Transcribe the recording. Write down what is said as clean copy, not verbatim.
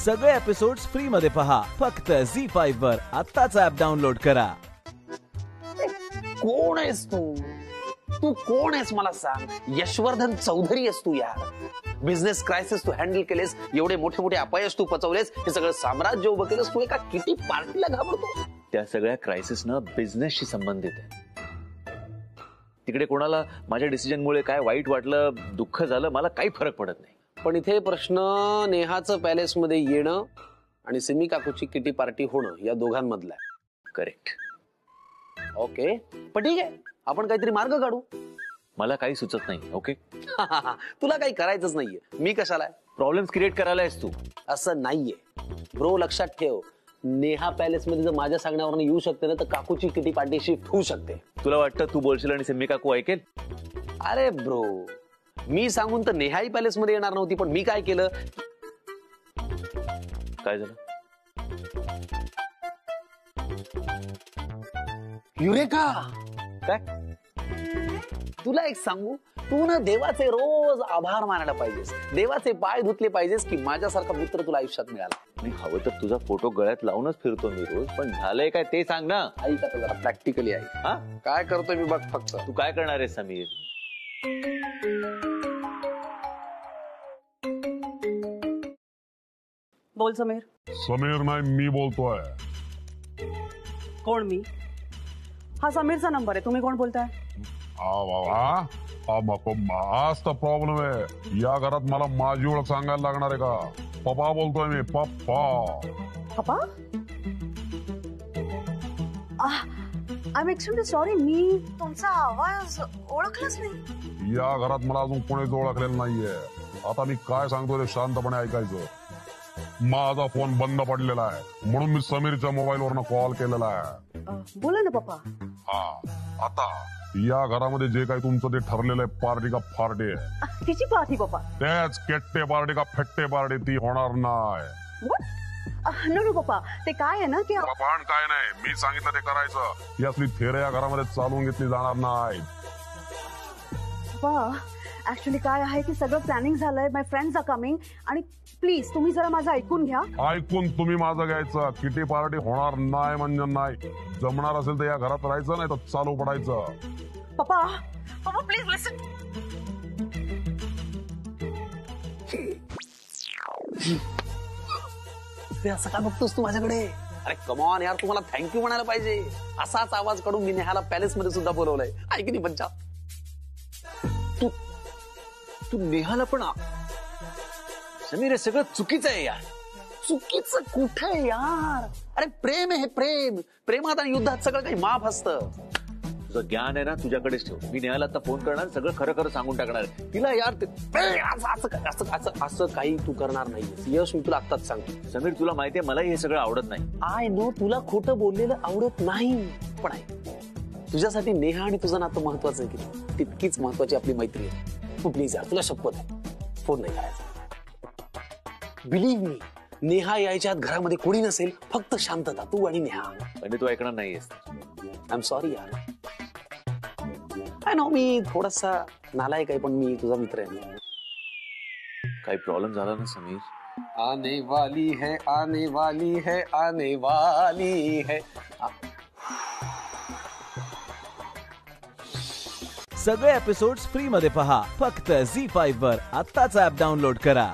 सगळे episodes free मध्ये पहा फक्त झी5 वर. आत्ताच ऍप डाउनलोड करा. कोण आहेस तू? तू कोण आहेस मला सांग. यशवर्धन चौधरी आहेस तू यार. बिझनेस क्रायसिस तू हँडल केलेस, एवढे मोठे मोठे अपयश तू पचवलेस, हे सगळं साम्राज्य उभं केलंस. तू एका किती पार्टीला घाबरतो. त्या सगळ्या क्रायसिसनं बिझनेसशी संबंधित आहे. तिकडे कोणाला माझ्या डिसिजनमुळे काय वाईट वाटलं, दुःख झालं, मला काही फरक पडत नाही. पण इथे प्रश्न नेहाचं पॅलेस मध्ये येणं आणि सिमी काकूची किटी पार्टी होणं या दोघांमधला आहे. करेक्ट. ओके, पण ठीक आहे, आपण काहीतरी मार्ग काढू. मला काही सुचत नाही. ओके. तुला काही करायचंच नाहीये. मी कशाला? प्रॉब्लेम्स क्रिएट करायला आहेस तू. असं नाहीये ब्रो, लक्षात ठेव. नेहा पॅलेस मध्ये जर माझ्या सांगण्यावरून येऊ शकते ना, तर काकूची किटी पार्टी शिफ्ट होऊ शकते. तुला वाटतं तू बोलशील आणि सिम्मी काकू ऐकेल? अरे ब्रो, मी सांगून तर नेहाही पॅलेस मध्ये येणार नव्हती, पण मी काय केलं? काय झालं? युरेका. काय? तुला एक सांगू, तू ना देवाचे रोज आभार मानायला पाहिजेस. देवाचे पाय धुतले पाहिजेस की माझ्यासारखा मित्र तुला आयुष्यात मिळाला. मी हवं तर तुझा फोटो गळ्यात लावूनच फिरतो मी रोज, पण झालंय काय ते सांग ना. ऐक आता जरा प्रॅक्टिकली आहे. हा, काय करतोय मी बघ फक्त. तू काय करणार आहे समीर? बोल समीर. समीर नाही, मी बोलतोय. कोण मी? हा समीरचा नंबर आहे. तुम्ही कोण बोलताय? हाच तर प्रॉब्लेम आहे. या घरात मला माझी ओळख सांगायला लागणार आहे का? पप्पा बोलतोय मी. पप्पा. पप्पा? आय एम एक्सट्रीमली सॉरी, मी तुमचा आवाज ओळखलाच नाही. या घरात मला अजून कोणीच ओळखलेलं नाहीये. आता मी काय सांगतो ते शांतपणे ऐकायचं. माझा फोन बंद पडलेला आहे, म्हणून मी समीरच्या मोबाईलवरनं कॉल केलेला आहे. बोला ना पप्पा. हा, आता या घरामध्ये जे काही तुमचं ते ठरलेलं आहे, पार्टी का पार्टी आहे. तिची पार्टी पप्पा? त्याच केट्टे पार्टी का फेट्टे पार्टी, ती होणार नाही. नो पप्पा, ते काय आहे ना की पण काय नाही, मी सांगितलं ते करायचं. ही असली थेरे या घरामध्ये चालवून घेतली जाणार नाही. पप्पा, ऍक्च्युली काय आहे की सगळं प्लॅनिंग झालंय. माय फ्रेंड्स आर कमिंग आणि प्लीज तुम्ही जरा माझं ऐकून घ्या. ऐकून तुम्ही माझं घ्यायचं. किटी पार्टी होणार नाही म्हणजे नाही. जमणार असेल तर या घरात राहायचं, नाही तर चालू पडायचं. पप्पा, पप्पा प्लीज लिसन. असं काय बघतोस तू माझ्याकडे? अरे कमॉन यार, तुम्हाला थँक्यू म्हणायला पाहिजे. असाच आवाज काढून मी नेहाला पॅलेस मध्ये सुद्धा बोलवलंय. ऐक नाही पंचा. तू नेहाला पण समीर, हे सगळं चुकीचं आहे यार. चुकीचं कुठे यार? अरे प्रेम आहे हे, प्रेम. प्रेमात आणि युद्धात सगळं काही माफ असतं. तुझं ज्ञान आहे ना तुझ्याकडेच ठेव. मी नेहाला आता फोन करणार, सगळं खरं खरं सांगून टाकणार. तिला यार असं काही तू करणार नाहीयेस यश, मी तुला आत्ताच सांगतो. समीर, तुला माहितीये मलाही हे सगळं आवडत नाही. आय नो तुला खोटं बोललेलं आवडत नाही, पण आहे तुझ्यासाठी नेहा आणि तुझं नातं महत्वाचं आहे की तितकीच महत्वाची आपली मैत्री आहे. तू प्लीज यार, तुला शपथ आहे, फोन नाही करायचा. बिलीव्ह मी, नेहा यायच्या आत घरामध्ये कोणी नसेल, फक्त शांतता, तू आणि नेहा. म्हणजे तू ऐकणार नाहीयेस? आय एम सॉरी यार. आय नो मी थोडासा नालायक आहे, पण मी तुझा मित्र आहे. काही प्रॉब्लेम झाला ना समीर? आने वाली है, आने वाली है, आने वाली है. सगळे एपिसोड्स फ्री मध्ये पहा फक्त झी5 वर. आत्ताच ऍप डाउनलोड करा.